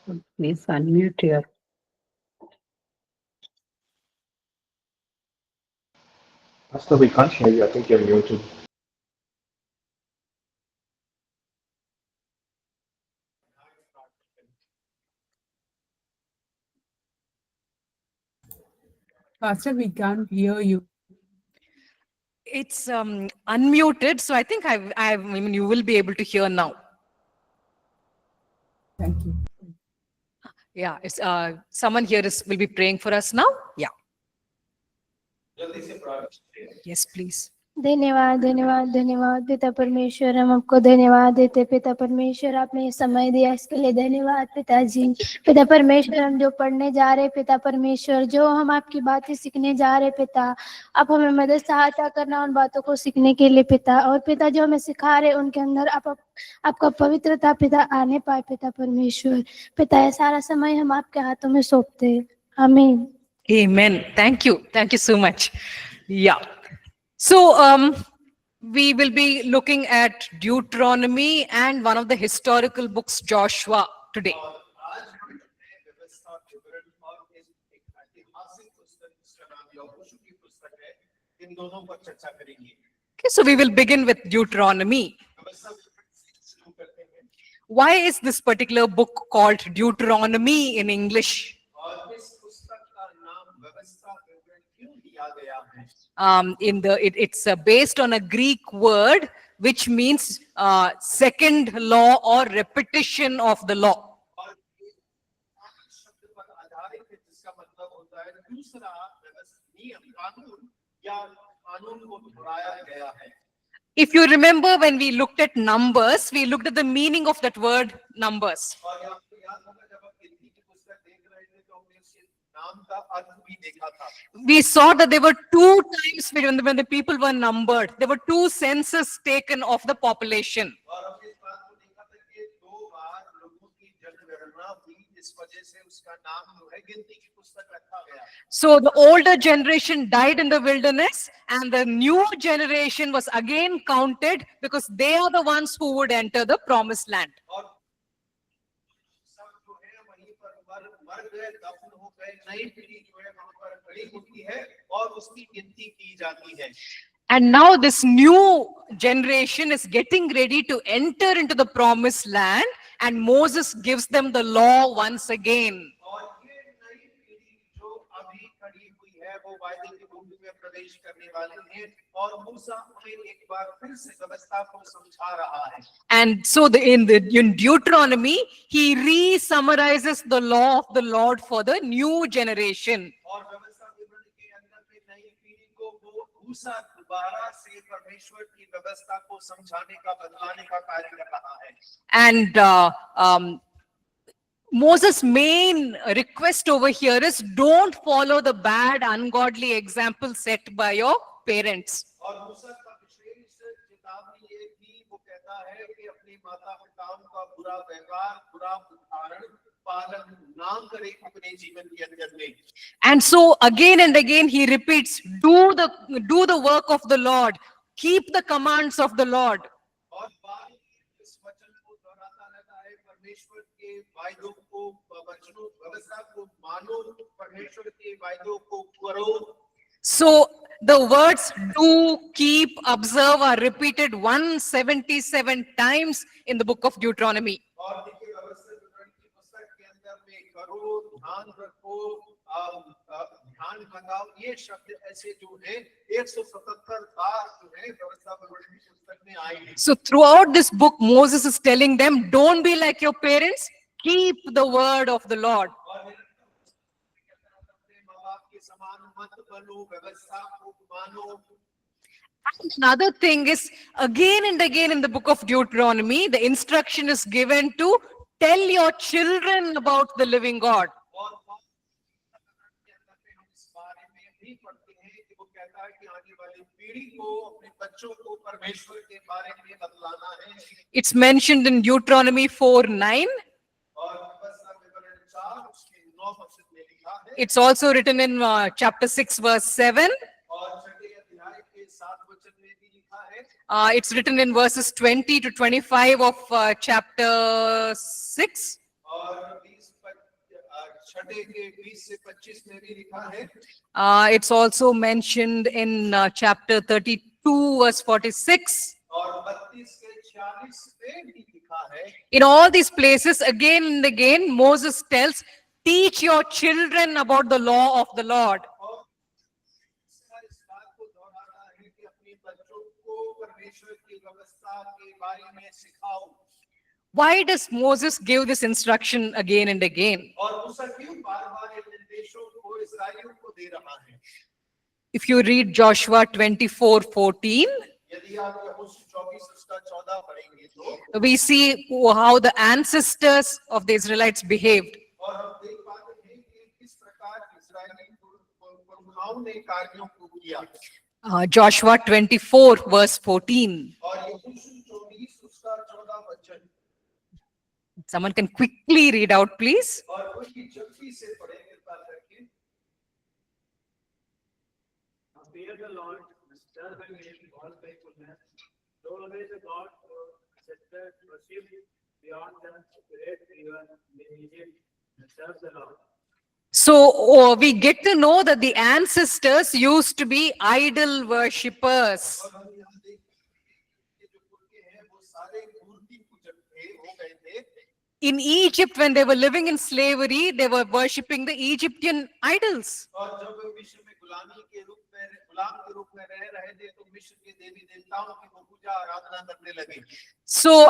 Please unmute here. Pastor, we can't hear you. I think you're muted. Pastor, we can't hear you. It's unmuted, so I think I mean, you will be able to hear now. Thank you. Yeah, it's someone here will be praying for us now. Yeah. Yes, please. धन्यवाद धन्यवाद धन्यवाद पिता परमेश्वर, हम आपको धन्यवाद देते पिता परमेश्वर, आपने ये समय दिया इसके लिए धन्यवाद पिताजी। पिता परमेश्वर, हम जो पढ़ने जा रहे पिता परमेश्वर, जो हम आपकी बातें सीखने जा रहे पिता, आप हमें मदद सहायता करना उन बातों को सीखने के लिए पिता। और पिता जो हमें सिखा रहे उनके अंदर आपका पवित्रता पिता आने पाए पिता परमेश्वर। पिता ये सारा समय हम आपके हाथों में सौंपते हैं, आमीन। Amen. Thank you so much. Yeah. So we will be looking at Deuteronomy and one of the historical books, Joshua, today. Okay, so we will begin with Deuteronomy. Why is this particular book called Deuteronomy in English? It's based on a Greek word which means second law or repetition of the law. If you remember, when we looked at numbers, we looked at the meaning of that word numbers. We saw that there were two times when the people were numbered. There were two census taken of the population. So the older generation died in the wilderness and the new generation was again counted because they are the ones who would enter the promised land. And now this new generation is getting ready to enter into the promised land, and Moses gives them the law once again. And so in Deuteronomy, he re-summarizes the law of the Lord for the new generation. And Moses' main request over here is don't follow the bad, ungodly example set by your parents. And so again and again he repeats, do the work of the Lord, keep the commands of the Lord. So the words do, keep, observe are repeated 177 times in the book of Deuteronomy. So throughout this book, Moses is telling them, don't be like your parents, keep the word of the Lord. And another thing is, again and again in the book of Deuteronomy, the instruction is given to tell your children about the living God. It's mentioned in Deuteronomy 4:9. It's also written in chapter 6, verse 7. It's written in verses 20 to 25 of chapter 6. छठे के 20 से 25 में भी लिखा है। It's also mentioned in chapter 32, verse 46. और 32 के 46 में भी लिखा है। In all these places, again and again, Moses tells, teach your children about the law of the Lord. और इस बात को दोहराता है कि अपने बच्चों को परमेश्वर की व्यवस्था के बारे में सिखाओ। Why does Moses give this instruction again and again? और मूसा क्यों बार-बार इन निर्देशों को इस्राएलियों को दे रहा है? If you read Joshua 24:14, यदि आप यहोशू 24 उसका 14 पढ़ेंगे तो we see how the ancestors of the Israelites behaved. और हम देख पाते हैं कि किस प्रकार इस्राएली पुरखाओं ने कार्यों को किया। Joshua 24, verse 14. और यहोशू 24 उसका 14 वचन Someone can quickly read out, please. और उसकी जल्दी से पढ़े कृपा करके। Fear the Lord, serve Him in all faithfulness. Don't obey the God or ancestors worship beyond the great river in Egypt and serve the Lord. So we get to know that the ancestors used to be idol worshippers. और हम यहाँ देखते हैं कि जो पुरखे हैं वो सारे मूर्ति पूजक थे, हो गए थे। In Egypt, when they were living in slavery, they were worshipping the Egyptian idols. और जब वे मिस्र में गुलाम के रूप में रह रहे थे तो मिस्र के देवी देवताओं की वो पूजा आराधना करने लगे। So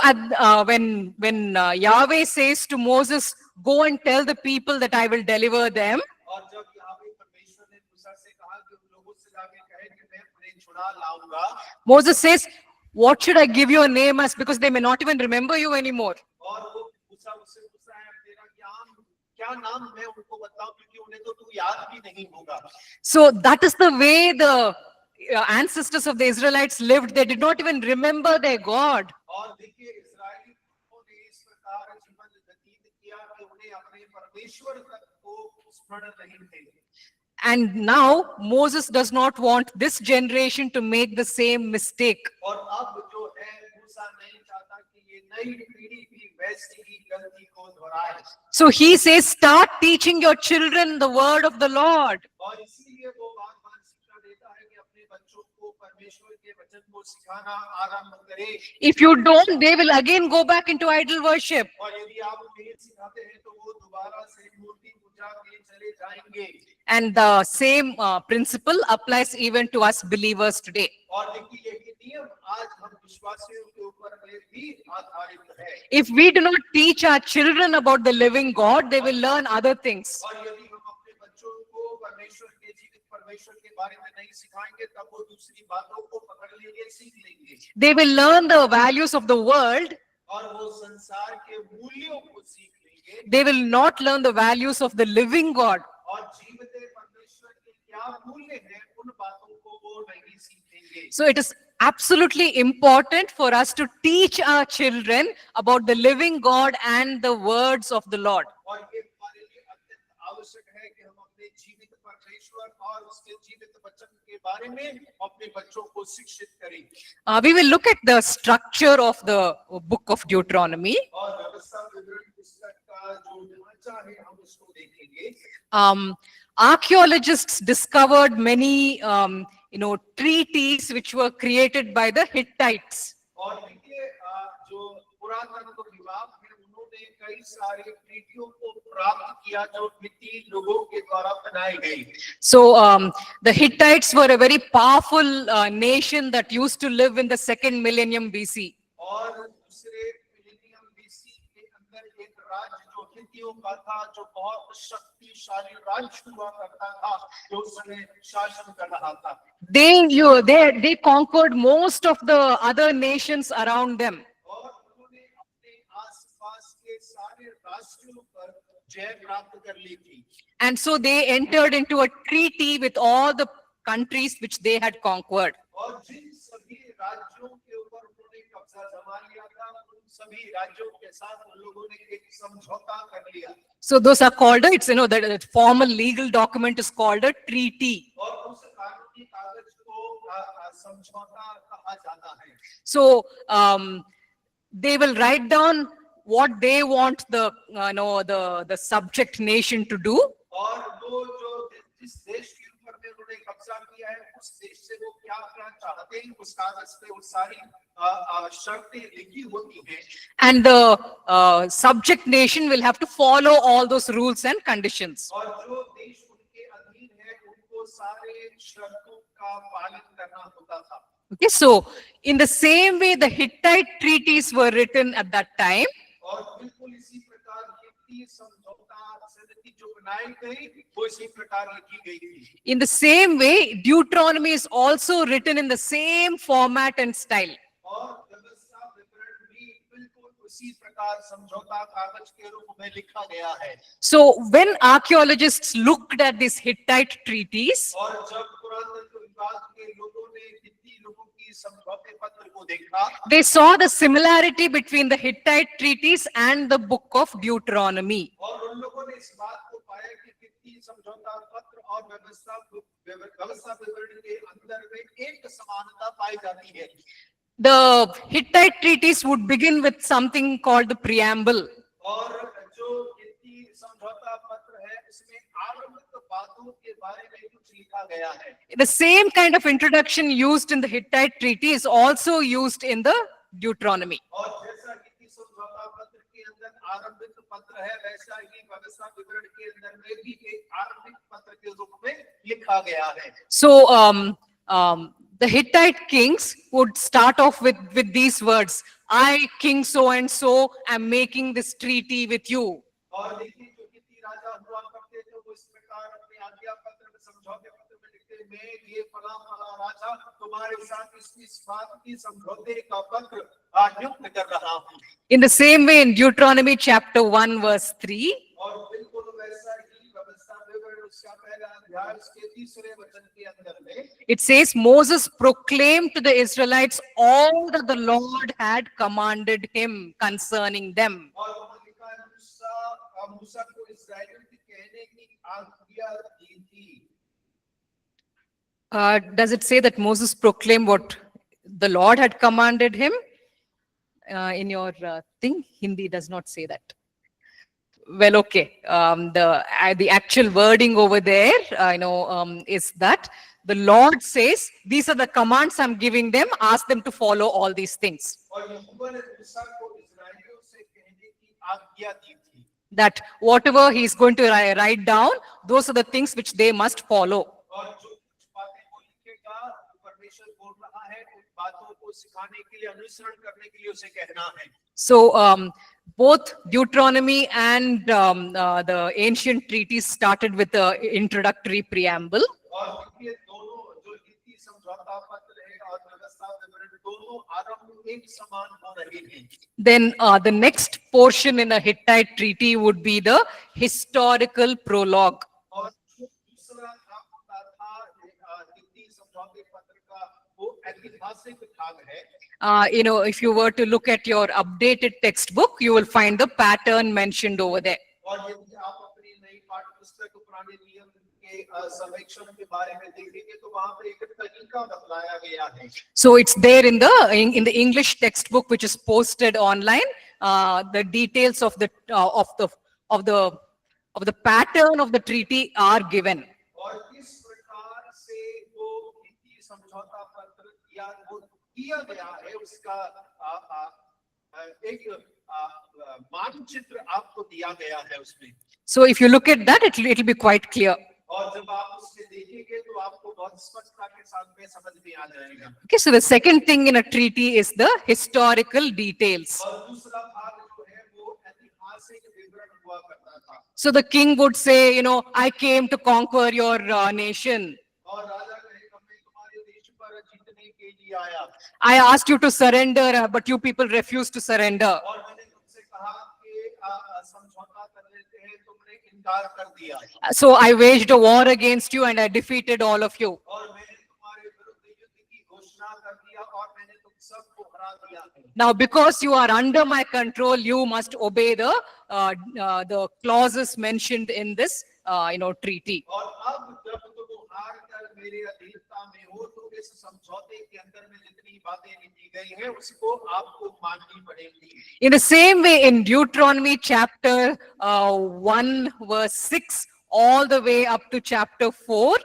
when Yahweh says to Moses, go and tell the people that I will deliver them, और जब यहोवा परमेश्वर ने मूसा से कहा कि उन लोगों से जाके कहे कि मैं उन्हें छुड़ा लाऊंगा, Moses says, what should I give you a name as? Because they may not even remember you anymore. और वो मूसा उससे पूछा है तेरा क्या नाम मैं उनको बताऊं क्योंकि उन्हें तो तू याद भी नहीं होगा। So that is the way the ancestors of the Israelites lived. They did not even remember their God. और देखिए इस्राएली लोगों ने इस प्रकार जीवन व्यतीत किया कि उन्हें अपने परमेश्वर तक को स्मरण नहीं थे। And now Moses does not want this generation to make the same mistake. और अब जो है मूसा नहीं चाहता कि ये नई पीढ़ी भी वैसी ही गलती को दोहराए। So he says, start teaching your children the word of the Lord. और इसीलिए वो बार-बार शिक्षा देता है कि अपने बच्चों को परमेश्वर के वचन को सिखाना आरंभ करें। If you don't, they will again go back into idol worship. और यदि आप उन्हें सिखाते हैं तो वो दोबारा से मूर्ति पूजा में चले जाएंगे। And the same principle applies even to us believers today. और देखिए यही नियम आज हम विश्वासियों के ऊपर में भी आधारित है। If we do not teach our children about the living God, they will learn other things. और यदि हम अपने बच्चों को परमेश्वर के जीवित परमेश्वर के बारे में नहीं सिखाएंगे तब वो दूसरी बातों को पकड़ लेंगे, सीख लेंगे। They will learn the values of the world. और वो संसार के मूल्यों को सीख लेंगे। They will not learn the values of the living God. और जीवित परमेश्वर के क्या मूल्य हैं उन बातों को वो नहीं सीखेंगे। So it is absolutely important for us to teach our children about the living God and the words of the Lord. और ये हमारे लिए अत्यंत आवश्यक है कि हम अपने जीवित परमेश्वर और उसके जीवित वचन के बारे में अपने बच्चों को शिक्षित करें। We will look at the structure of the book of Deuteronomy. और व्यवस्था विवरण पुस्तक का जो ढांचा है हम उसको देखेंगे। Archaeologists discovered many, treaties which were created by the Hittites. और देखिए जो पुरातत्व विभाग है उन्होंने कई सारे ट्रीटियों को प्राप्त किया जो हित्ती लोगों के द्वारा बनाए गए। So the Hittites were a very powerful nation that used to live in the second millennium BC. और दूसरे मिलेनियम बीसी के अंदर एक राज्य जो हित्तियों का था जो बहुत शक्तिशाली राज्य हुआ करता था जो उस समय शासन कर रहा था। They conquered most of the other nations around them. और उन्होंने अपने आसपास के सारे राष्ट्रों पर जय प्राप्त कर ली थी। And so they entered into a treaty with all the countries which they had conquered. और जिन सभी राज्यों के ऊपर उन्होंने कब्जा जमा लिया था उन सभी राज्यों के साथ उन लोगों ने एक समझौता कर लिया। So those are called, the formal legal document is called a treaty. और उस कानूनी कागज को समझौता कहा जाता है। So they will write down what they want the subject nation to do. और वो जो जिस देश के ऊपर में उन्होंने कब्जा किया है उस देश से वो क्या करना चाहते हैं उस कागज पे वो सारी शर्तें लिखी होती हैं And the subject nation will have to follow all those rules and conditions. और जो देश उनके अधीन है उनको सारे शर्तों का पालन करना होता था Okay, so in the same way, the Hittite treaties were written at that time. और बिल्कुल इसी प्रकार हित्ती समझौता संधि जो बनाई गई वो इसी प्रकार लिखी गई थी In the same way, Deuteronomy is also written in the same format and style. और व्यवस्था विवरण भी बिल्कुल उसी प्रकार समझौता कागज के रूप में लिखा गया है So when archaeologists looked at these Hittite treaties, और जब पुरातत्व विभाग के लोगों ने हित्ती लोगों की समझौते पत्र को देखा they saw the similarity between the Hittite treaties and the book of Deuteronomy. और उन लोगों ने इस बात को पाया कि हित्ती समझौता पत्र और व्यवस्था विवरण के अंदर में एक समानता पाई जाती है The Hittite treaties would begin with something called the preamble. और जो हित्ती समझौता पत्र है उसमें आरंभिक बातों के बारे में कुछ लिखा गया है The same kind of introduction used in the Hittite treaty is also used in the Deuteronomy. और जैसा हित्ती समझौता पत्र के अंदर आरंभिक पत्र है वैसा ही व्यवस्था विवरण के अंदर में भी एक आरंभिक पत्र के रूप में लिखा गया है So the Hittite kings would start off with these words, I, King so and so, am making this treaty with you. और देखिए जो हित्ती राजा हुआ करते थे वो इस प्रकार अपने आज्ञा पत्र में समझौते पत्र में लिखते मैं ये फला फला राजा तुम्हारे साथ इस बात की समझौते का पत्र नियुक्त कर रहा हूँ In the same way, in Deuteronomy chapter 1, verse 3, और बिल्कुल वैसा ही व्यवस्था विवरण उसका पहला अध्याय उसके तीसरे वचन के अंदर में it says, Moses proclaimed to the Israelites all that the Lord had commanded him concerning them. और वहाँ लिखा है मूसा को इस्राएलियों के कहने की आज्ञा दी थी Does it say that Moses proclaimed what the Lord had commanded him? In your thing, Hindi does not say that. Well, okay. The actual wording over there, is that the Lord says, these are the commands I'm giving them. Ask them to follow all these things. और यहोवा ने मूसा को इस्राएलियों से कहने की आज्ञा दी थी That whatever he's going to write down, those are the things which they must follow. और जो कुछ बातें वो लिखेगा वो परमेश्वर बोल रहा है उन बातों को सिखाने के लिए अनुसरण करने के लिए उसे कहना है So both Deuteronomy and the ancient treaties started with the introductory preamble. और देखिए दोनों जो हित्ती समझौता पत्र है और व्यवस्था विवरण दोनों आरंभ एक समान हो रहे हैं Then the next portion in a Hittite treaty would be the historical prologue. और जो दूसरा भाग होता था हित्ती समझौते पत्र का वो ऐतिहासिक भाग है If you were to look at your updated textbook, you will find the pattern mentioned over there. और यदि आप अपनी नई पाठ्य पुस्तक पुराने नियम के सर्वेक्षण के बारे में देखेंगे तो वहां पे एक तरीका बतलाया गया है So it's there in the English textbook, which is posted online. The details of the pattern of the treaty are given. और किस प्रकार से वो हित्ती समझौता पत्र या वो किया गया है उसका एक मानचित्र आपको दिया गया है उसमें So if you look at that, it'll be quite clear. और जब आप उससे देखेंगे तो आपको बहुत स्पष्टता के साथ में समझ में आ जाएगा Okay, so the second thing in a treaty is the historical details. और दूसरा भाग जो है वो ऐतिहासिक विवरण हुआ करता था So the king would say, I came to conquer your nation. और राजा कहेगा मैं तुम्हारे देश पर जीतने के लिए आया I asked you to surrender, but you people refused to surrender. और मैंने तुमसे कहा कि समझौता कर लेते हैं तुमने इनकार कर दिया So I waged a war against you and I defeated all of you. और मैंने तुम्हारे विरुद्ध युद्ध की घोषणा कर दिया और मैंने तुम सबको हरा दिया Now, because you are under my control, you must obey the clauses mentioned in this, treaty. और अब जब तुम हार कर मेरे अधीन अधीनता में हो तो इस समझौते के अंदर में जितनी बातें लिखी गई है उसको आपको माननी पड़ेगी। In the same way, in Deuteronomy chapter 1, verse 6, all the way up to chapter 4,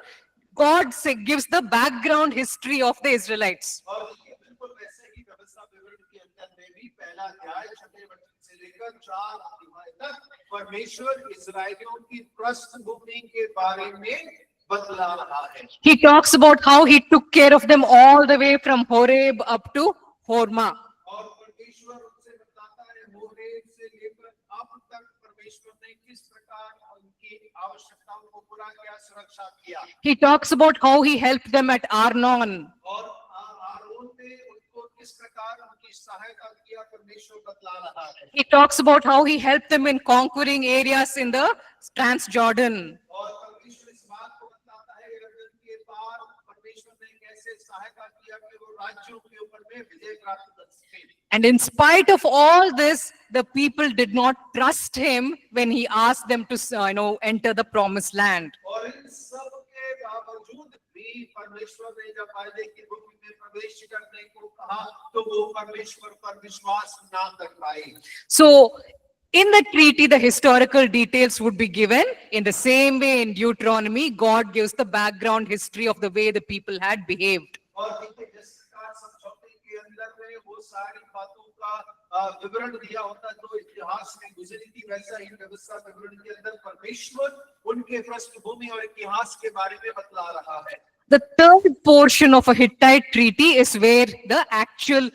God gives the background history of the Israelites. और देखिए बिल्कुल वैसे ही व्यवस्था विवरण के अंदर में भी पहला अध्याय 6वें वचन से लेकर 4 अध्याय तक परमेश्वर इस्राएलियों की पृष्ठभूमि के बारे में बतला रहा है। He talks about how he took care of them all the way from Horeb up to Horma. और परमेश्वर उनसे बताता है मोरेब से लेकर अब तक परमेश्वर ने किस प्रकार उनकी आवश्यकताओं को पूरा किया, सुरक्षा किया। He talks about how he helped them at Arnon. और आरोन ने उनको किस प्रकार उनकी सहायता किया परमेश्वर बतला रहा है। He talks about how he helped them in conquering areas in the Transjordan. और परमेश्वर इस बात को बताता है यरदन के पार परमेश्वर ने कैसे सहायता किया कि वो राज्यों के ऊपर में विजय प्राप्त कर सके। And in spite of all this, the people did not trust him when he asked them to, enter the promised land. और इन सब के बावजूद भी परमेश्वर ने जब वायदे की भूमि में प्रवेश करने को कहा तो वो परमेश्वर पर विश्वास ना कर पाए। So, in the treaty, the historical details would be given. In the same way, in Deuteronomy, God gives the background history of the way the people had behaved. और देखिए जिस प्रकार समझौते के अंदर में वो सारी बातों का विवरण दिया होता जो इतिहास में गुजरी थी, वैसा ही व्यवस्था विवरण के अंदर परमेश्वर उनके पृष्ठभूमि और इतिहास के बारे में बतला रहा है। The third portion of a Hittite treaty is where the actual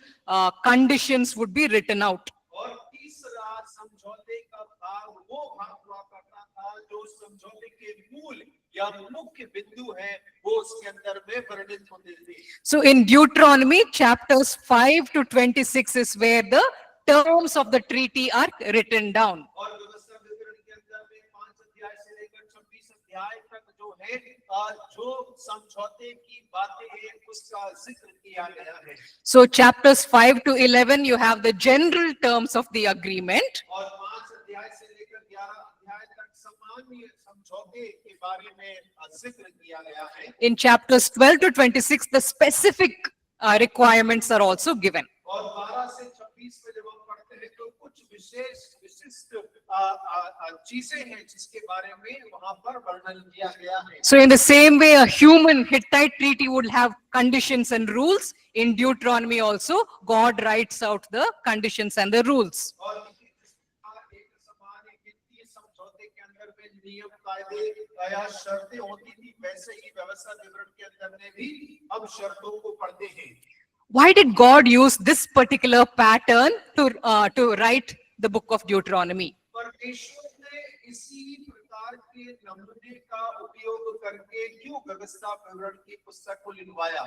conditions would be written out. और तीसरा समझौते का भाग वो भाग हुआ करता था जो समझौते के मूल या मुख्य बिंदु है वो उसके अंदर में वर्णित होते थे। So in Deuteronomy, chapters 5 to 26 is where the terms of the treaty are written down. और व्यवस्था विवरण के अंदर में 5 अध्याय से लेकर 26 अध्याय तक जो है जो समझौते की बातें हैं उसका जिक्र किया गया है। So chapters 5 to 11, you have the general terms of the agreement. और 5 अध्याय से लेकर 11 अध्याय तक सामान्य समझौते के बारे में जिक्र किया गया है। In chapters 12 to 26, the specific requirements are also given. और 12 से 26 में जब हम पढ़ते हैं तो कुछ विशिष्ट चीजें हैं जिसके बारे में वहां पर वर्णन किया गया है। So in the same way, a human Hittite treaty would have conditions and rules. In Deuteronomy also, God writes out the conditions and the rules. और इसी प्रकार एक समान एक वित्तीय समझौते के अंदर में नियम कायदे या शर्तें होती थी, वैसे ही व्यवस्था विवरण के अंदर में भी हम शर्तों को पढ़ते हैं। Why did God use this particular pattern to write the book of Deuteronomy? परमेश्वर ने इसी प्रकार के नमूने का उपयोग करके क्यों व्यवस्था विवरण की पुस्तक को लिखवाया?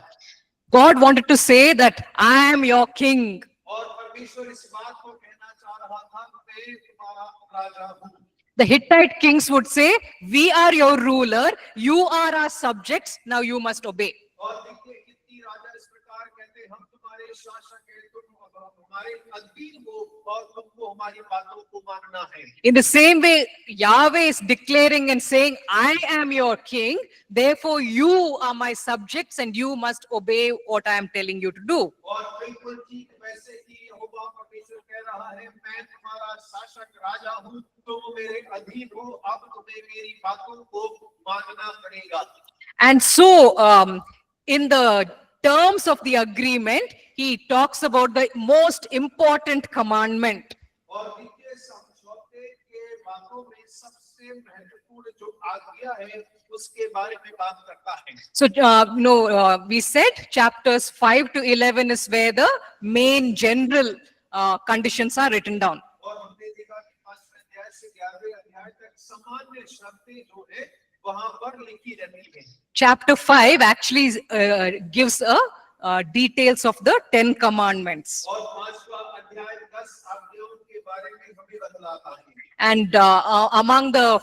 God wanted to say that I am your king. और परमेश्वर इस बात को कहना चाह रहा था मैं तुम्हारा राजा हूँ। The Hittite kings would say, we are your ruler, you are our subjects, now you must obey. और देखिए कितनी राजा इस प्रकार कहते हम तुम्हारे शासक हैं, तुम हमारे अधीन हो और तुमको हमारी बातों को मानना है। In the same way, Yahweh is declaring and saying, I am your king, therefore you are my subjects and you must obey what I am telling you to do. और बिल्कुल ठीक वैसे ही यहोवा परमेश्वर कह रहा है मैं तुम्हारा शासक राजा हूँ, तुम मेरे अधीन हो, अब तुम्हें मेरी बातों को मानना पड़ेगा। And so, in the terms of the agreement, he talks about the most important commandment. और देखिए समझौते के बातों में सबसे महत्वपूर्ण जो आज्ञा है उसके बारे में बात करता है। So, we said chapters 5 to 11 is where the main general conditions are written down. और हमने देखा कि 5वें अध्याय से 11वें अध्याय तक सामान्य शर्तें जो है वहां पर लिखी रहती हैं। Chapter 5 actually gives details of the 10 commandments. और 5वां अध्याय 10 आज्ञाओं के बारे में हमें बतलाता है। And among the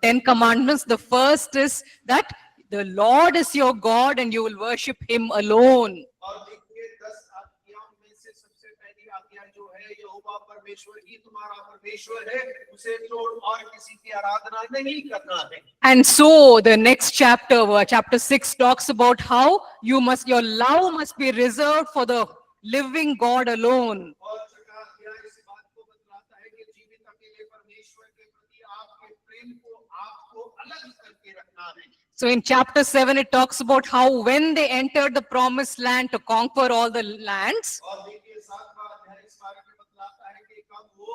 10 commandments, the first is that the Lord is your God and you will worship him alone. और देखिए 10 आज्ञाओं में से सबसे पहली आज्ञा जो है, यहोवा परमेश्वर ही तुम्हारा परमेश्वर है, उसे छोड़ और किसी की आराधना नहीं करना है। And so the next chapter, chapter 6, talks about how your love must be reserved for the living God alone. और छठा अध्याय इस बात को बतलाता है कि जीवित अकेले परमेश्वर के प्रति आपके प्रेम को आपको अलग करके रखना है। So in chapter 7, it talks about how when they entered the promised land to conquer all the lands, और देखिए सातवां अध्याय इस बारे में बतलाता है कि कब वो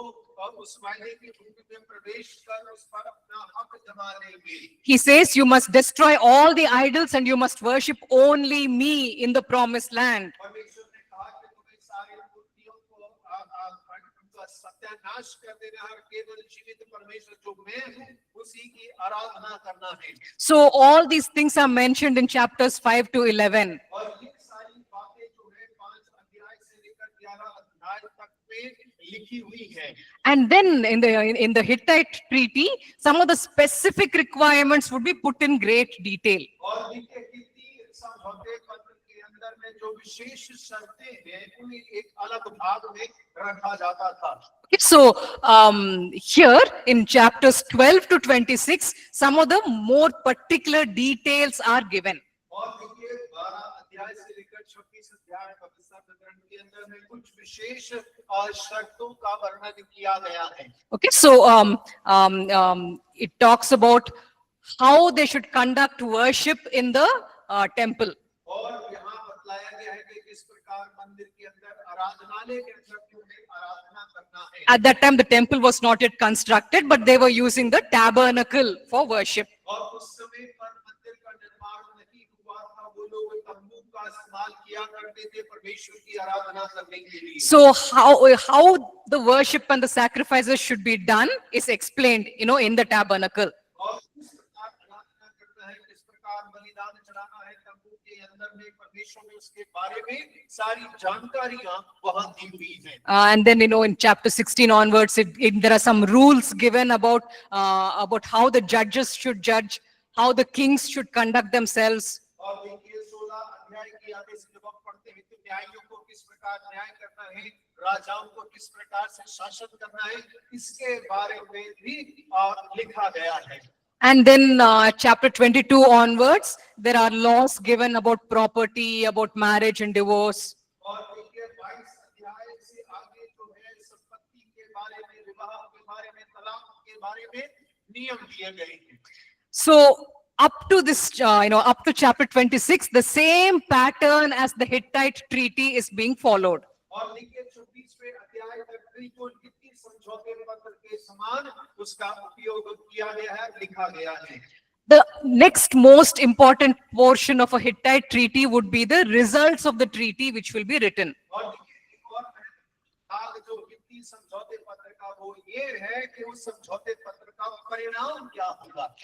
उस वायदे की भूमि में प्रवेश कर उस पर अपना हक जमा लेंगे। he says, you must destroy all the idols and you must worship only me in the promised land. परमेश्वर ने कहा कि तुम्हें सारी मूर्तियों को उनका सत्यानाश कर देना है और केवल जीवित परमेश्वर जो मैं हूँ उसी की आराधना करना है। So all these things are mentioned in chapters 5 to 11. और ये सारी बातें जो है 5 अध्याय से लेकर 11 अध्याय तक में लिखी हुई है। And then in the Hittite treaty, some of the specific requirements would be put in great detail. और देखिए हित्ती समझौते पत्र के अंदर में जो विशेष शर्तें हैं उन्हें एक अलग भाग में रखा जाता था। Okay, so here in chapters 12 to 26, some of the more particular details are given. और देखिए 12 अध्याय से लेकर 26 अध्याय का विवरण के अंदर में कुछ विशेष शर्तों का वर्णन किया गया है। Okay, so it talks about how they should conduct worship in the temple. और यहाँ बतलाया गया है कि किस प्रकार मंदिर के अंदर आराधनालय के अंदर उन्हें आराधना करना है। At that time, the temple was not yet constructed, but they were using the tabernacle for worship. और उस समय पर मंदिर का निर्माण नहीं हुआ था, वो लोग तंबू का इस्तेमाल किया करते थे परमेश्वर की आराधना करने के लिए। So how the worship and the sacrifices should be done is explained, in the tabernacle. और किस प्रकार आराधना करना है, किस प्रकार बलिदान चढ़ाना है तंबू के अंदर में परमेश्वर ने उसके बारे में सारी जानकारियां वहां दी हुई हैं। And then, in chapter 16 onwards, there are some rules given about how the judges should judge, how the kings should conduct themselves. और देखिए 16 अध्याय की आगे से जब आप पढ़ते हैं तो न्यायियों को किस प्रकार न्याय करना है, राजाओं को किस प्रकार से शासन करना है, इसके बारे में भी लिखा गया है। And then chapter 22 onwards, there are laws given about property, about marriage and divorce. और देखिए 22 अध्याय से आगे जो है संपत्ति के बारे में, विवाह के बारे में, तलाक के बारे में नियम दिए गए हैं। So up to this, up to chapter 26, the same pattern as the Hittite treaty is being followed. और देखिए 26वें अध्याय तक बिल्कुल हित्ती समझौते पत्र के समान उसका उपयोग किया गया है, लिखा गया है। The next most important portion of a Hittite treaty would be the results of the treaty, which will be written. और देखिए एक और भाग जो हित्ती समझौते पत्र का वो ये है कि उस समझौते पत्र का परिणाम क्या होगा।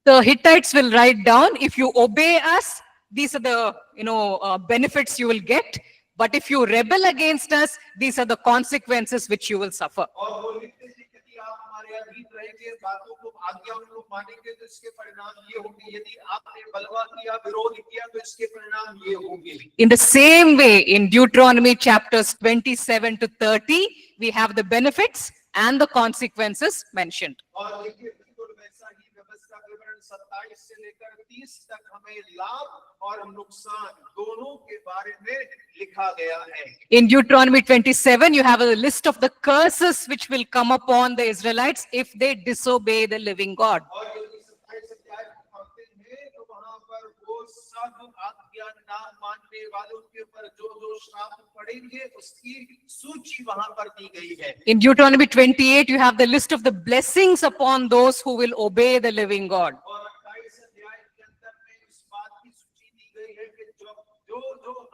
The Hittites will write down, if you obey us, these are the benefits you will get. But if you rebel against us, these are the consequences which you will suffer. और वो लिखते थे कि यदि आप हमारे अधीन रहेंगे, बातों को आज्ञाओं को मानेंगे तो इसके परिणाम ये होंगे, यदि आपने बलवा किया, विरोध किया तो इसके परिणाम ये होंगे। In the same way, in Deuteronomy chapters 27 to 30, we have the benefits and the consequences mentioned. और देखिए बिल्कुल वैसा ही व्यवस्था विवरण 27 से लेकर 30 तक हमें लाभ और नुकसान दोनों के बारे में लिखा गया है। In Deuteronomy 27, you have a list of the curses which will come upon the Israelites if they disobey the living God. और यदि 27 अध्याय पढ़ते हैं तो वहां पर वो सब आज्ञा ना मानने वालों के ऊपर जो श्राप पड़ेंगे उसकी सूची वहां पर दी गई है। In Deuteronomy 28, you have the list of the blessings upon those who will obey the living God. और 28 अध्याय के अंदर में इस बात की सूची दी गई है कि जो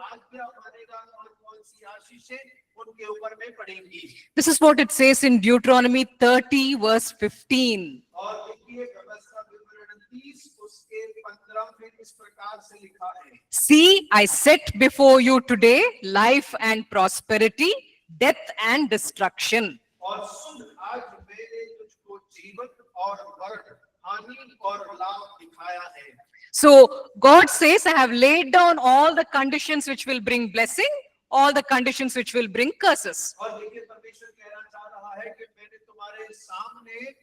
आज्ञा मानेगा और कौन सी आशीषें उनके ऊपर में पड़ेंगी। This is what it says in Deuteronomy 30, verse 15. और देखिए व्यवस्था विवरण 30 उसके 15 में इस प्रकार से लिखा है। See, I set before you today life and prosperity, death and destruction. और सुन, आज मैंने तुझको जीवन और मरण, हानि और लाभ दिखाया है। So God says, I have laid down all the conditions which will bring blessing, all the conditions which will bring curses. और देखिए परमेश्वर कहना चाह रहा है कि मैंने तुम्हारे सामने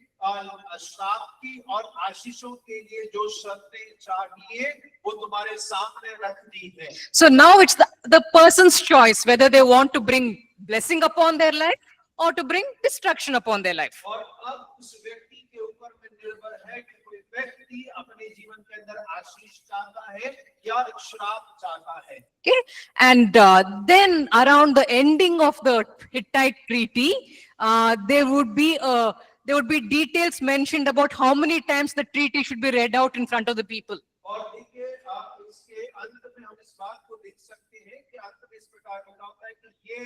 श्राप की और आशीषों के लिए जो शर्तें चाहिए वो तुम्हारे सामने रख दी है। So now it's the person's choice whether they want to bring blessing upon their life or to bring destruction upon their life. और अब उस व्यक्ति के ऊपर में निर्भर है कि कोई व्यक्ति अपने जीवन के अंदर आशीष चाहता है या श्राप चाहता है। Okay, and then around the ending of the Hittite treaty, there would be details mentioned about how many times the treaty should be read out in front of the people. और देखिए आप इसके अंत में हम इस बात को देख सकते हैं कि अंत में इस प्रकार लिखा होता है कि ये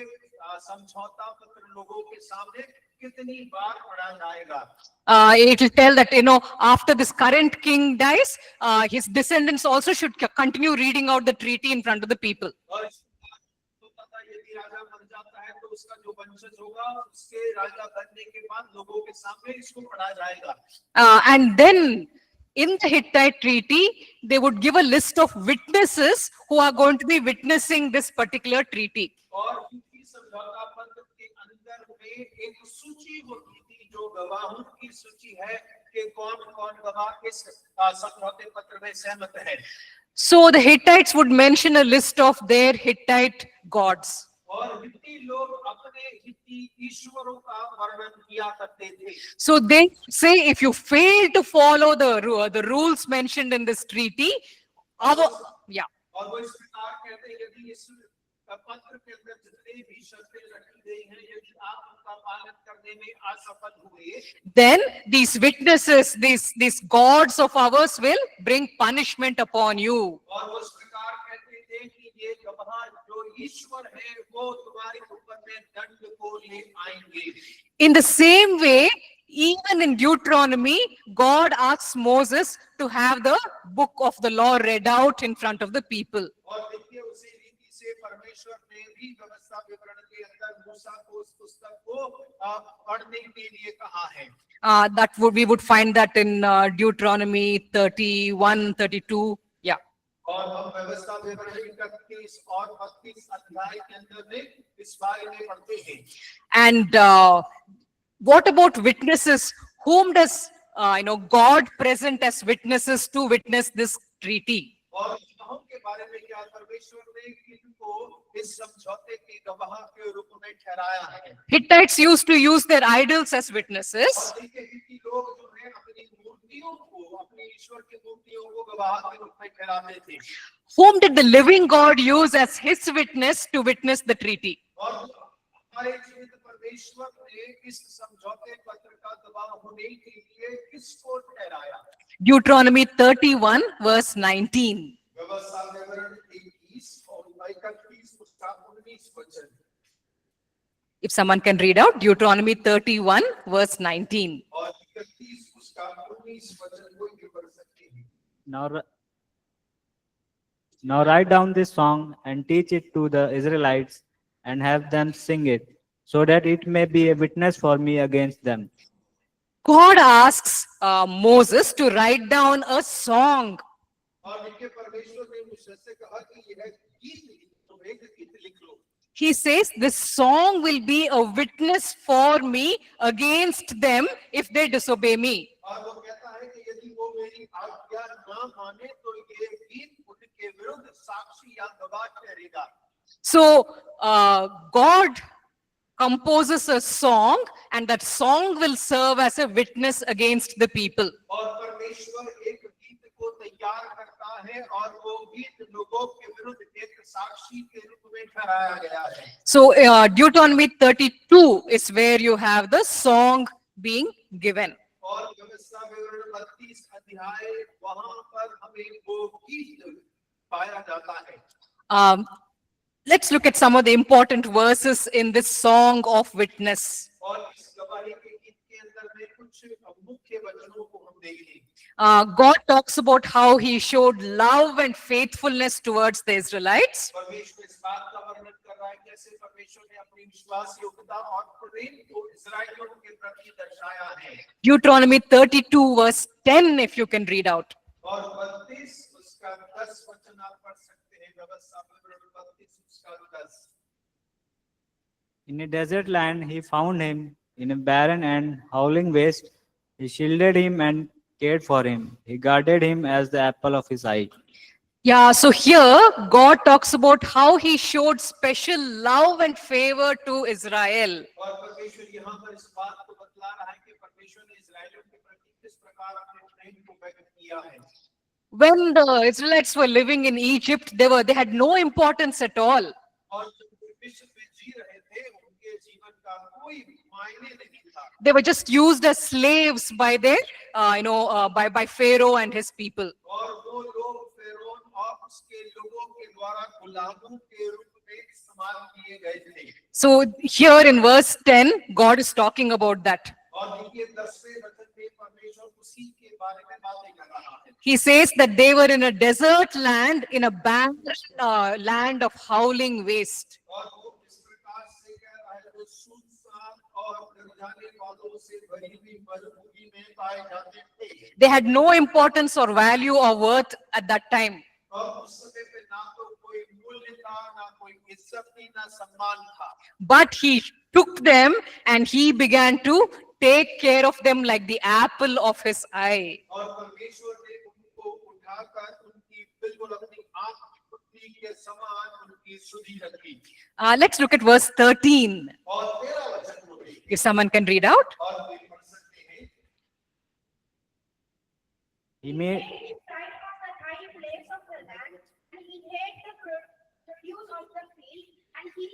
समझौता पत्र लोगों के सामने कितनी बार पढ़ा जाएगा। It will tell that, after this current king dies, his descendants also should continue reading out the treaty in front of the people. और इस बात को पता यदि राजा मर जाता है तो उसका जो वंशज होगा उसके राजा बनने के बाद लोगों के सामने इसको पढ़ा जाएगा। And then in the Hittite treaty, they would give a list of witnesses who are going to be witnessing this particular treaty. और इनकी समझौता पत्र के अंदर में एक सूची होती थी जो गवाहों की सूची है कि कौन कौन गवाह इस समझौते पत्र में सहमत है। So the Hittites would mention a list of their Hittite gods. और हित्ती लोग अपने हित्ती ईश्वरों का वर्णन किया करते थे। So they say if you fail to follow the rules mentioned in this treaty, और वो इस प्रकार कहते हैं यदि इस पत्र के अंदर जितने भी शर्तें रखी गई हैं यदि आप उनका पालन करने में असफल हुए, then these witnesses, these gods of ours will bring punishment upon you. और वो इस प्रकार कहते थे कि ये गवाह जो ईश्वर है वो तुम्हारे ऊपर में दंड को ले आएंगे। In the same way, even in Deuteronomy, God asks Moses to have the book of the law read out in front of the people. और देखिए उसी रीति से परमेश्वर ने भी व्यवस्था विवरण के अंदर मूसा को उस पुस्तक को पढ़ने के लिए कहा है। We would find that in Deuteronomy 31, 32. Yeah. और हम व्यवस्था विवरण 31 और 32 अध्याय के अंदर में इस बारे में पढ़ते हैं। And what about witnesses? Whom does God present as witnesses to witness this treaty? और गवाहों के बारे में क्या परमेश्वर ने किनको इस समझौते के गवाह के रूप में ठहराया है? Hittites used to use their idols as witnesses. और देखिए हित्ती लोग जो है अपनी मूर्तियों को अपने ईश्वर की मूर्तियों को गवाह के रूप में ठहराते थे। Whom did the living God use as his witness to witness the treaty? और हमारे जीवित परमेश्वर ने इस समझौते पत्र का गवाह होने के लिए किसको ठहराया? Deuteronomy 31, verse 19. व्यवस्था विवरण 21 और 31 उसका 19 वचन। If someone can read out Deuteronomy 31, verse 19. और 31 उसका 19 वचन कोई भी पढ़ सकते हैं। Now write down this song and teach it to the Israelites and have them sing it, so that it may be a witness for me against them. God asks Moses to write down a song. और देखिए परमेश्वर ने मूसा से कहा कि यह गीत तुम एक गीत लिख लो। He says, this song will be a witness for me against them if they disobey me. और वो कहता है कि यदि वो मेरी आज्ञा ना माने तो ये गीत उनके विरुद्ध साक्षी या गवाह ठहरेगा। So God composes a song, and that song will serve as a witness against the people. और परमेश्वर एक गीत को तैयार करता है और वो गीत लोगों के विरुद्ध एक साक्षी के रूप में ठहराया गया है। So Deuteronomy 32 is where you have the song being given. और व्यवस्था विवरण 32 अध्याय वहां पर हमें वो गीत पाया जाता है। Let's look at some of the important verses in this song of witness. और इस गवाही के गीत के अंदर में कुछ मुख्य वचनों को हम देखें। God talks about how he showed love and faithfulness towards the Israelites. परमेश्वर इस बात का वर्णन कर रहा है कैसे परमेश्वर ने अपनी विश्वास योग्यता और प्रेम को इस्राएलियों के प्रति दर्शाया है। Deuteronomy 32 verse 10, if you can read out. और 32 उसका 10 वचन आप पढ़ सकते हैं। व्यवस्था विवरण 32 उसका 10। In a desert land, he found him. In a barren and howling waste, he shielded him and cared for him. He guarded him as the apple of his eye. Yeah, so here God talks about how he showed special love and favor to Israel. और परमेश्वर यहाँ पर इस बात को बतला रहा है कि परमेश्वर ने इस्राएलियों के प्रति किस प्रकार अपने प्रेम को व्यक्त किया है। When the Israelites were living in Egypt, they had no importance at all. और जब वे मिस्र में जी रहे थे, उनके जीवन का कोई मायने नहीं था। They were just used as slaves by their, by Pharaoh and his people. और वो लोग फिरौन और उसके लोगों के द्वारा गुलामों के रूप में इस्तेमाल किए गए थे। So here in verse 10, God is talking about that. और देखिए 10वें वचन में परमेश्वर उसी के बारे में बातें कर रहा है। He says that they were in a desert land, in a barren land of howling waste. और वो इस प्रकार से कह रहा है, वो सुनसान और निर्जन वालों से भरी हुई मरुभूमि में पाए जाते थे। They had no importance or value or worth at that time. और उस समय पे ना तो कोई मूल्य था, ना कोई इज्जत थी, ना सम्मान था। But he took them and he began to take care of them like the apple of his eye. और परमेश्वर ने उनको उठाकर उनकी बिल्कुल अपनी आंख की पुतली के समान उनकी सुधि रखी। Let's look at verse 13. और 13 वचन को देखिए। If someone can read out. और वे पढ़ सकते हैं। He made He tried on the high place of the land, and he ate the produce of the field, and he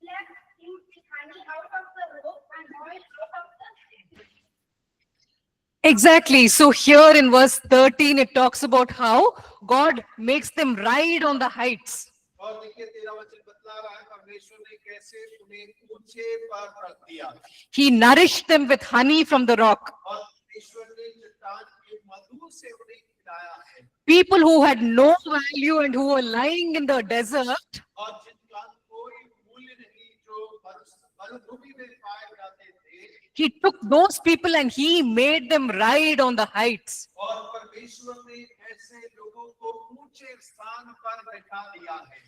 left him with honey out of the rock and oil out of the Exactly. So here in verse 13, it talks about how God makes them ride on the heights. और देखिए 13 वचन बतला रहा है परमेश्वर ने कैसे उन्हें ऊंचे पर रख दिया। He nourished them with honey from the rock. और परमेश्वर ने चट्टान के मधु से उन्हें खिलाया है। People who had no value and who were lying in the desert, और जिनका कोई मूल्य नहीं, जो मरुभूमि में पाए जाते थे, he took those people and he made them ride on the heights. और परमेश्वर ने ऐसे लोगों को ऊंचे स्थान पर बैठा दिया है।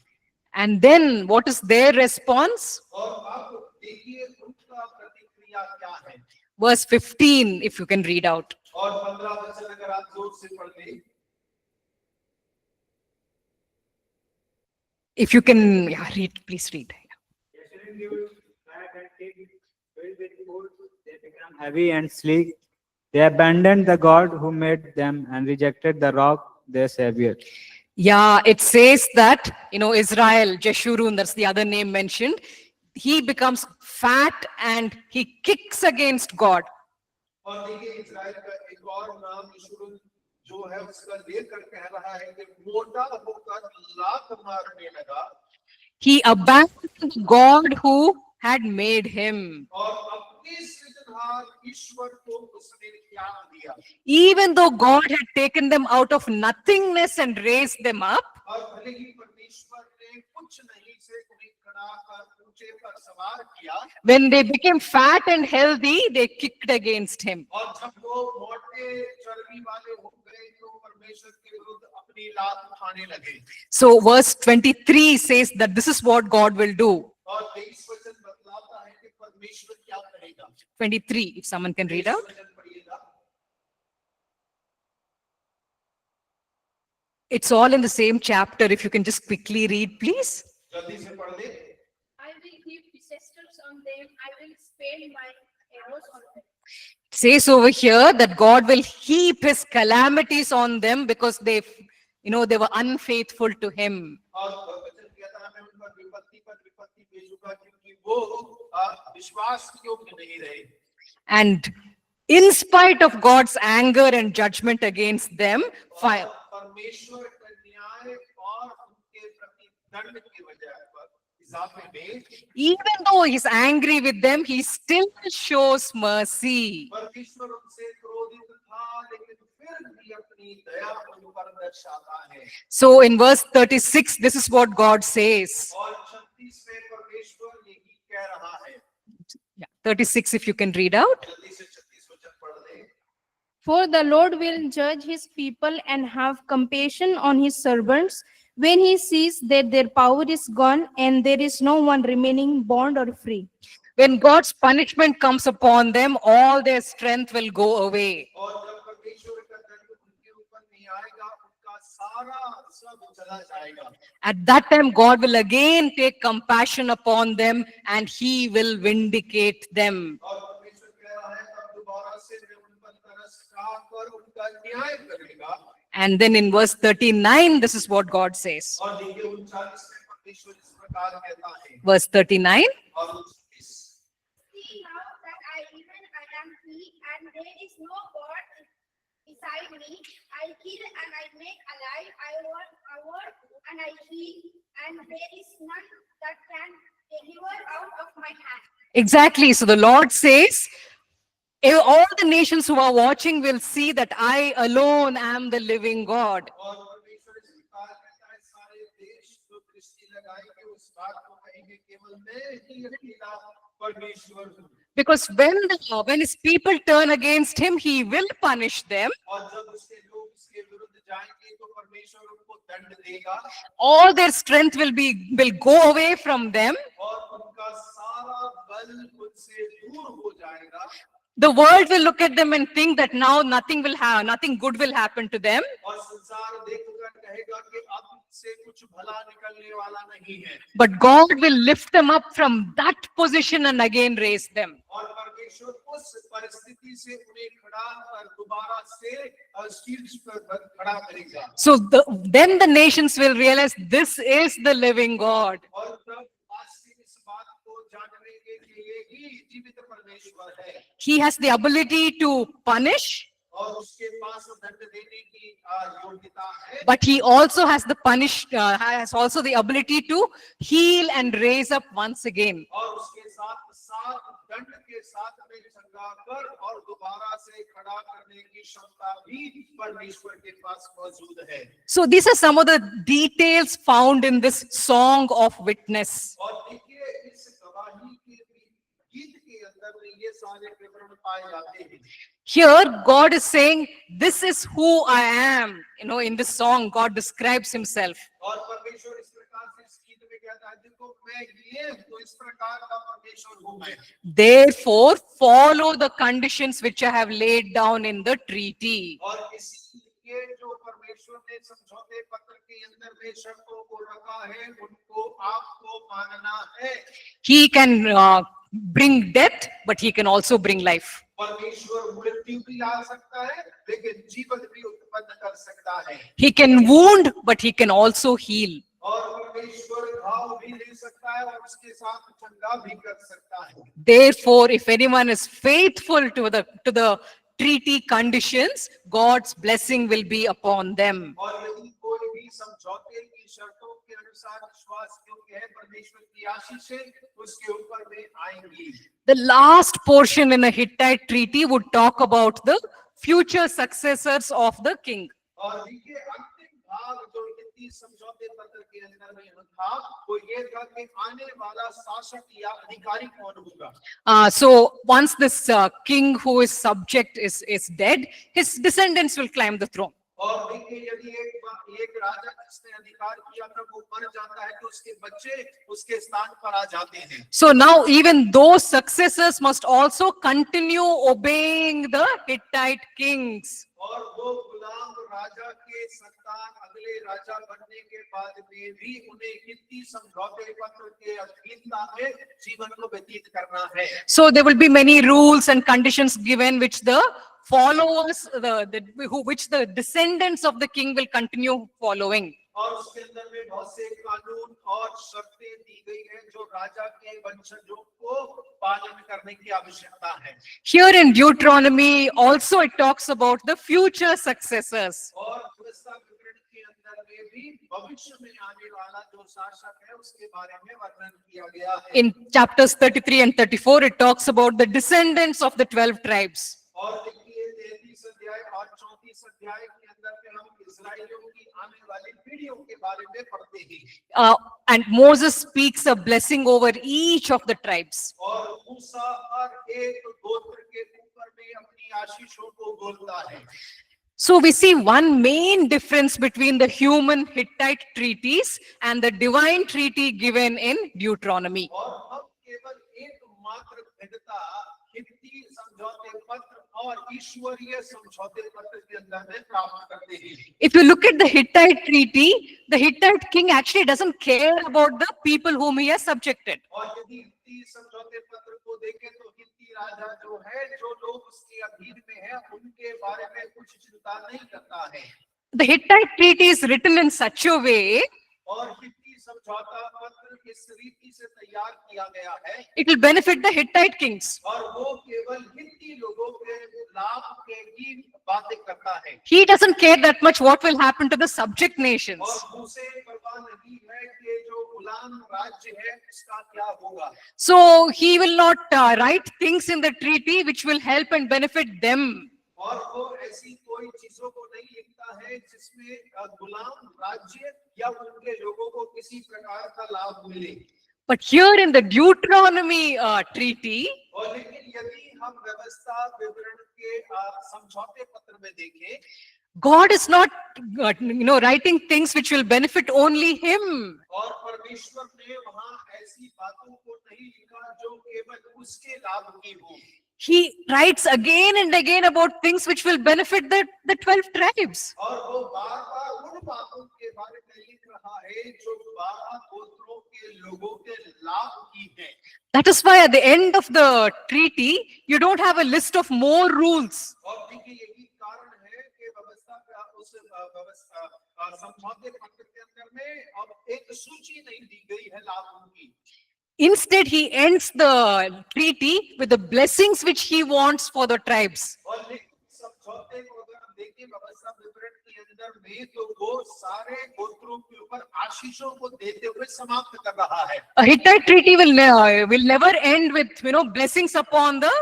And then what is their response? और अब देखिए उनका प्रतिक्रिया क्या है। Verse 15, if you can read out. और 15 वचन अगर आप जोर से पढ़ लें। If you can, yeah, read, please read. Yeshurun gives back and take it filled with food, they become heavy and sleek. They abandoned the God who made them and rejected the rock, their savior. Yeah, it says that, Israel, Jeshurun, that's the other name mentioned, he becomes fat and he kicks against God. और देखिए इस्राएल का एक और नाम यशूरुन जो है उसका लेकर कह रहा है कि मोटा होकर लात मारने लगा। He abandoned God who had made him. और अपने सृजनहार ईश्वर को उसने त्याग दिया। Even though God had taken them out of nothingness and raised them up, और भले ही परमेश्वर ने कुछ नहीं से उन्हें खड़ा कर ऊंचे पर सवार किया, when they became fat and healthy, they kicked against him. और जब वो मोटे चर्बी वाले हो गए तो परमेश्वर के विरुद्ध अपनी लात उठाने लगे। So verse 23 says that this is what God will do. और 23 वचन बतलाता है कि परमेश्वर क्या करेगा। 23, if someone can read out. 23 वचन पढ़िएगा। It's all in the same chapter. If you can just quickly read, please. जल्दी से पढ़ दे। I will heap disasters on them, I will spend my arrows on them. It says over here that God will heap his calamities on them because they were unfaithful to him. और वचन कहता है मैं उन पर विपत्ति भेजूंगा क्योंकि वो विश्वास योग्य नहीं रहे। And in spite of God's anger and judgment against them, fire. परमेश्वर का न्याय और उनके प्रति दंड की वजह पर इजाफे में Even though he's angry with them, he still shows mercy. परमेश्वर उनसे क्रोधित था लेकिन फिर भी अपनी दया उन पर दर्शाता है। So in verse 36, this is what God says. और 36 में परमेश्वर यही कह रहा है। Yeah, 36, if you can read out. जल्दी से 36 वचन पढ़ दे। For the Lord will judge his people and have compassion on his servants. when he sees that their power is gone and there is no one remaining bond or free. When God's punishment comes upon them, all their strength will go away. और जब परमेश्वर का दंड उनके ऊपर नहीं आएगा, उनका सारा सब चला जाएगा। At that time, God will again take compassion upon them and he will vindicate them. और परमेश्वर कह रहा है, तब दोबारा से वे उन पर तरस खाकर उनका न्याय करेगा। And then in verse 39, this is what God says. और देखिए 39 में परमेश्वर इस प्रकार कहता है, Verse 39. और 39, See now that I am he, and there is no God beside me. I kill and I make alive, I work and I heal, and there is none that can deliver out of my hand. Exactly. So the Lord says, all the nations who are watching will see that I alone am the living God. और परमेश्वर इस प्रकार कहता है, सारे देश जो दृष्टि लगाएंगे उस बात को कहेंगे, केवल मैं ही अकेला परमेश्वर हूँ। Because when his people turn against him, he will punish them. और जब उसके लोग उसके विरुद्ध जाएंगे तो परमेश्वर उनको दंड देगा All their strength will go away from them. और उनका सारा बल उनसे दूर हो जाएगा। The world will look at them and think that now nothing good will happen to them. और संसार देखकर कहेगा कि अब से कुछ भला निकलने वाला नहीं है। But God will lift them up from that position and again raise them. और परमेश्वर उस परिस्थिति से उन्हें खड़ा और दोबारा से शीर्ष पर खड़ा करेगा। So then the nations will realize this is the living God. और तब वास्तविक इस बात को जानने के लिए ही जीवित परमेश्वर है। He has the ability to punish, और उसके पास दंड देने की योग्यता है। but he also has also the ability to heal and raise up once again. और उसके साथ साथ दंड के साथ में चंगा कर और दोबारा से खड़ा करने की क्षमता भी परमेश्वर के पास मौजूद है। So these are some of the details found in this song of witness. और देखिए इस गवाही के गीत के अंदर में ये सारे विवरण पाए जाते हैं। Here, God is saying, this is who I am. In this song, God describes himself. और परमेश्वर इस प्रकार से इस गीत में कहता है, देखो मैं ये तो इस प्रकार का परमेश्वर हूँ मैं। Therefore, follow the conditions which I have laid down in the treaty. और इसीलिए जो परमेश्वर ने समझौते पत्र के अंदर में शर्तों को रखा है, उनको आपको मानना है। He can bring death, but he can also bring life. परमेश्वर मृत्यु भी ला सकता है, लेकिन जीवन भी उत्पन्न कर सकता है। He can wound, but he can also heal. और परमेश्वर घाव भी ले सकता है और उसके साथ चंगा भी कर सकता है। Therefore, if anyone is faithful to the treaty conditions, God's blessing will be upon them. और यदि कोई भी समझौते की शर्तों के अनुसार विश्वास योग्य है, परमेश्वर की आशीषें उसके ऊपर में आएंगी। The last portion in the Hittite treaty would talk about the future successors of the king. और देखिए अंतिम भाग जो हित्ती समझौते पत्र के अंदर में था, वो ये था कि आने वाला शासक या अधिकारी कौन होगा। So once this king who is subject is dead, his descendants will climb the throne. और देखिए यदि एक राजा जिसने अधिकार किया था वो मर जाता है, तो उसके बच्चे उसके स्थान पर आ जाते हैं। So now even those successors must also continue obeying the Hittite kings. और वो गुलाम राजा के संतान अगले राजा बनने के बाद में भी उन्हें हित्ती समझौते पत्र के अधीनता में जीवन को व्यतीत करना है। So there will be many rules and conditions given which the followers, which the descendants of the king will continue following. और उसके अंदर में बहुत से कानून और शर्तें दी गई हैं जो राजा के वंशजों को पालन करने की आवश्यकता है। Here in Deuteronomy also it talks about the future successors. और व्यवस्था विवरण के अंदर में भी भविष्य में आने वाला जो शासक है उसके बारे में वर्णन किया गया है। In chapters 33 and 34 it talks about the descendants of the 12 tribes. और देखिए 33 अध्याय और 34 अध्याय के अंदर में हम इस्राएलियों की आने वाली पीढ़ियों के बारे में पढ़ते हैं। And Moses speaks a blessing over each of the tribes. और मूसा हर एक गोत्र के ऊपर में अपनी आशीषों को बोलता है। So we see one main difference between the human Hittite treaties and the divine treaty given in Deuteronomy. और हम केवल एकमात्र भिन्नता हित्ती समझौते पत्र और ईश्वरीय समझौते पत्र के अंदर में प्राप्त करते हैं। If you look at the Hittite treaty, the Hittite king actually doesn't care about the people whom he has subjected. और यदि हित्ती समझौते पत्र को देखें तो हित्ती राजा जो है, जो लोग उसके अधीन में हैं, उनके बारे में कुछ चिंता नहीं करता है। The Hittite treaty is written in such a way, और हित्ती समझौता पत्र इस रीति से तैयार किया गया है it will benefit the Hittite kings. और वो केवल हित्ती लोगों के लाभ के ही बातें करता है He doesn't care that much what will happen to the subject nations. और उसे परवाह नहीं है कि जो गुलाम राज्य है उसका क्या होगा। So he will not write things in the treaty which will help and benefit them. और वो ऐसी कोई चीजों को नहीं लिखता है जिसमें गुलाम राज्य या उनके लोगों को किसी प्रकार का लाभ मिले। But here in the Deuteronomy treaty, और लेकिन यदि हम व्यवस्था विवरण के समझौते पत्र में देखें, God is not, writing things which will benefit only him. और परमेश्वर ने वहाँ ऐसी बातों को नहीं लिखा जो केवल उसके लाभ की हो। He writes again and again about things which will benefit the 12 tribes. और वो बार-बार उन बातों के बारे में लिख रहा है जो 12 गोत्रों के लोगों के लाभ की है। That is why at the end of the treaty, you don't have a list of more rules. और देखिए यही कारण है कि व्यवस्था का उस समझौते पत्र के अंदर में अब एक सूची नहीं दी गई है लाभों की। Instead, he ends the treaty with the blessings which he wants for the tribes. और लेकिन समझौते को अगर हम देखें व्यवस्था विवरण के अंदर में तो वो सारे गोत्रों के ऊपर आशीषों को देते हुए समाप्त कर रहा है। A Hittite treaty will never end with, blessings upon the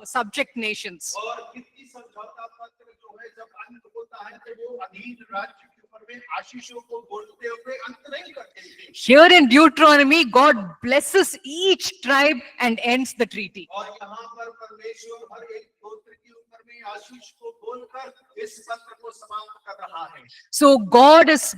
subject nations. और हित्ती समझौता पत्र जो है जब अंत होता है तो वो अधीन राज्य के ऊपर में आशीषों को बोलते हुए अंत नहीं करते थे। Here in Deuteronomy, God blesses each tribe and ends the treaty. और यहाँ पर परमेश्वर हर एक गोत्र के ऊपर में आशीष को बोलकर इस पत्र को समाप्त कर रहा है। So God is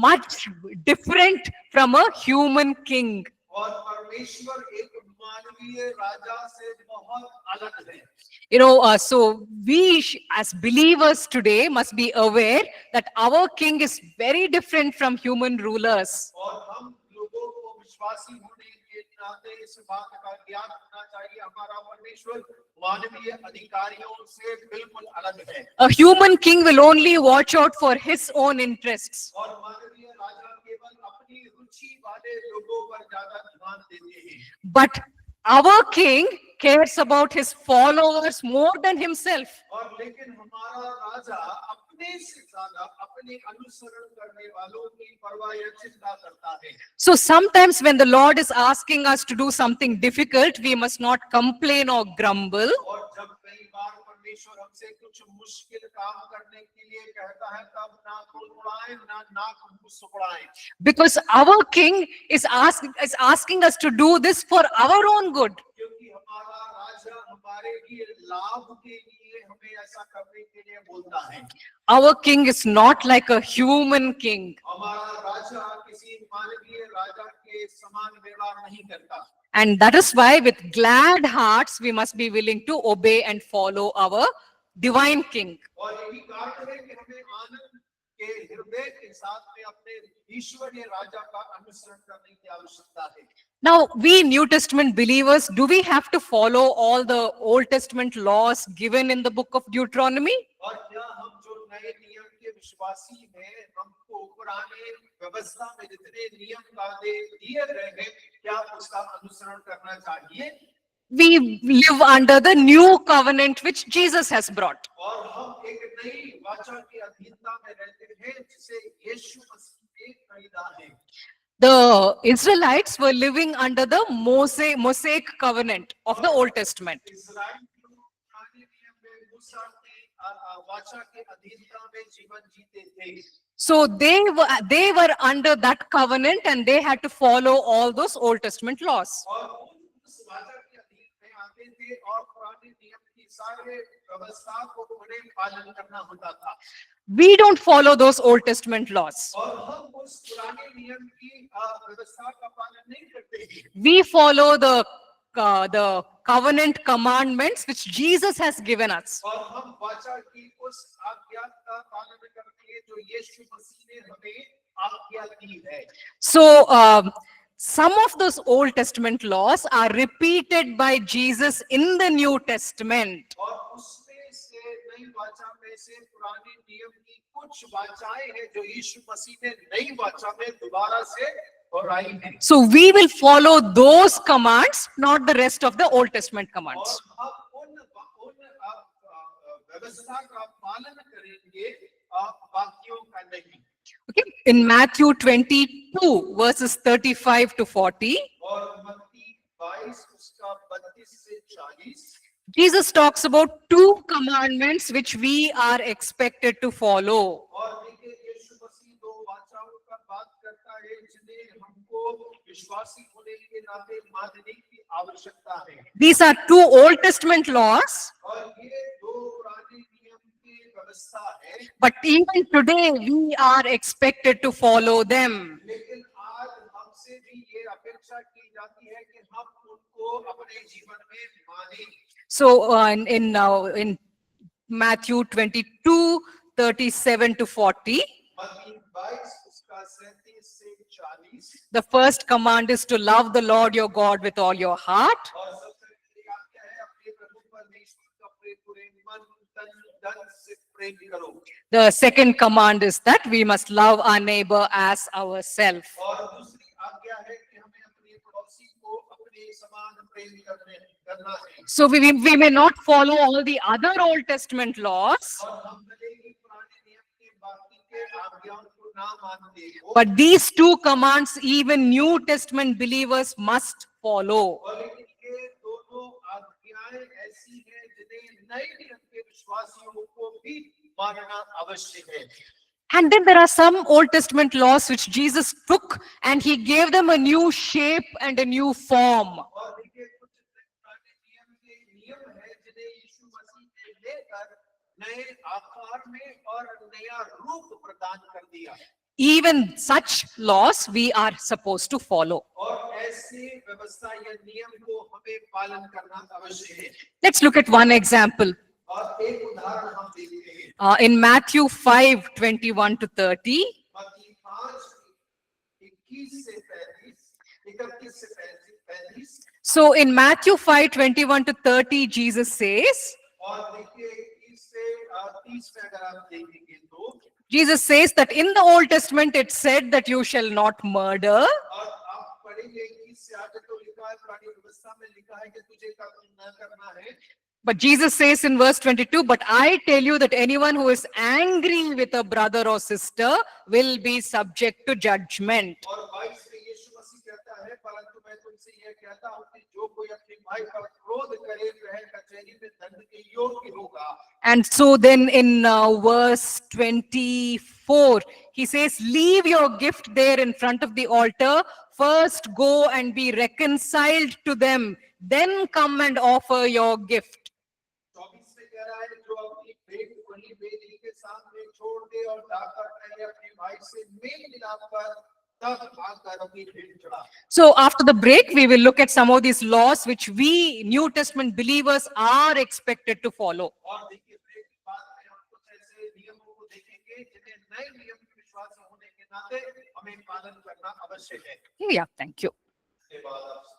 much different from a human king. और परमेश्वर एक मानवीय राजा से बहुत अलग है। So we as believers today must be aware that our king is very different from human rulers. और हम लोगों को विश्वासी होने के नाते इस बात का ज्ञान होना चाहिए हमारा परमेश्वर मानवीय अधिकारियों से बिल्कुल अलग है। A human king will only watch out for his own interests. और मानवीय राजा केवल अपनी रुचि वाले लोगों पर ज्यादा ध्यान देते हैं। But our king cares about his followers more than himself. और लेकिन हमारा राजा अपने से ज्यादा अपने अनुसरण करने वालों की परवाह या चिंता करता है। So sometimes when the Lord is asking us to do something difficult, we must not complain or grumble. और जब कई बार परमेश्वर हमसे कुछ मुश्किल काम करने के लिए कहता है तब ना कुल उड़ाएं ना नाक सुखड़ाएं। Because our king is asking us to do this for our own good. क्योंकि हमारा राजा हमारे लिए लाभ के लिए हमें ऐसा करने के लिए बोलता है। Our king is not like a human king. हमारा राजा किसी मानवीय राजा के समान व्यवहार नहीं करता। And that is why with glad hearts, we must be willing to obey and follow our divine king. और यही कारण है कि हमें आनंद के हृदय के साथ में अपने ईश्वरीय राजा का अनुसरण करने की आवश्यकता है। Now, we New Testament believers, do we have to follow all the Old Testament laws given in the book of Deuteronomy? और क्या हम जो नए नियम के विश्वासी हैं हमको पुराने व्यवस्था में जितने नियम कायदे दिए गए हैं क्या उसका अनुसरण करना चाहिए? We live under the new covenant which Jesus has brought. और हम एक नई वाचा की अधीनता में रहते हैं जिसे यीशु मसीह ने खरीदा है। The Israelites were living under the Mosaic covenant of the Old Testament. इस्राएल के लोग पुराने नियम में मूसा की वाचा के अधीनता में जीवन जीते थे। So they were under that covenant and they had to follow all those Old Testament laws. और उस वाचा के अधीन में आते थे और पुराने नियम की सारे व्यवस्था को उन्हें पालन करना होता था We don't follow those Old Testament laws. और हम उस पुराने नियम की व्यवस्था का पालन नहीं करते हैं We follow the covenant commandments which Jesus has given us. और हम वाचा की उस आज्ञा का पालन करते हैं जो यीशु मसीह ने हमें आज्ञा दी है So, some of those Old Testament laws are repeated by Jesus in the New Testament. और उसमें से नई वाचा में से पुराने नियम की कुछ वाचाएं हैं जो यीशु मसीह ने नई वाचा में दोबारा से दोहराई हैं So, we will follow those commands, not the rest of the Old Testament और commands. हम उन व्यवस्था का पालन करेंगे बाकियों का नहीं Okay. In Matthew 22, verses 35 to 40, और मत्ती 22 उसका 32 से 40 Jesus talks about two commandments which we are expected to follow. और देखिए यीशु मसीह दो वाचाओं का बात करता है जिन्हें हमको विश्वासी होने के नाते मानने की आवश्यकता है These are two Old Testament laws, और ये दो पुराने नियम की व्यवस्था है but even today we are expected to follow them. लेकिन आज हमसे भी ये अपेक्षा की जाती है कि हम उनको अपने जीवन में माने So in Matthew 22, 37 to 40, मत्ती 22 उसका 37 से 40 the first command is to love the Lord your God with all your heart. और सबसे पहली आज्ञा है अपने प्रभु परमेश्वर का पूरे मन तन धन से प्रेम करो The second command is that we must love our neighbor as ourselves. और दूसरी आज्ञा है कि हमें अपने पड़ोसी को अपने समान प्रेम करना है So we may not follow all the other Old Testament laws, और हम भले ही पुराने नियम के बाकी के आज्ञाओं को ना मानते हो but these two commands even New Testament believers must follow. और लेकिन ये दोनों आज्ञाएं ऐसी हैं जिन्हें नए नियम के विश्वासियों को भी मानना आवश्यक है And then there are some Old Testament laws which Jesus took and he gave them a new shape and a new form. और देखिए कुछ पुराने नियम के नियम है जिन्हें यीशु मसीह ने लेकर नए आकार में और नया रूप प्रदान कर दिया Even such laws we are supposed to follow. और ऐसी व्यवस्था या नियम को हमें पालन करना आवश्यक है Let's look at one example. और एक उदाहरण हम देखते हैं In Matthew 5, 21 to 30, मत्ती 5 21 से 31 से 35 so in Matthew 5, 21 to 30, Jesus says, और देखिए 21 से 30 में अगर आप देखेंगे तो Jesus says that in the Old Testament it said that you shall not murder. और आप पढ़ेंगे 21 से आगे तो लिखा है पुरानी व्यवस्था में लिखा है कि तुझे कत्ल न करना है But Jesus says in verse 22, but I tell you that anyone who is angry with a brother or sister will be subject to judgment. और 22 में यीशु मसीह कहता है परंतु मैं तुमसे यह कहता हूं कि जो कोई अपने भाई पर क्रोध करे वह कचहरी में दंड के योग्य होगा And so then in verse 24, he says, leave your gift there in front of the altar. First go and be reconciled to them. Then come and offer your gift. 24 में कह रहा है जो अपनी भेंट वही वेदी के सामने छोड़ दे और जाकर पहले अपने भाई से मेल मिलाप कर तब आकर अपनी भेंट चढ़ा So after the break, we will look at some of these laws which we New Testament believers are expected to follow. और देखिए ब्रेक के बाद में हम कुछ ऐसे नियमों को देखेंगे जिन्हें नए नियम के विश्वासी होने के नाते हमें पालन करना आवश्यक है Yeah, thank you. इसके बाद आप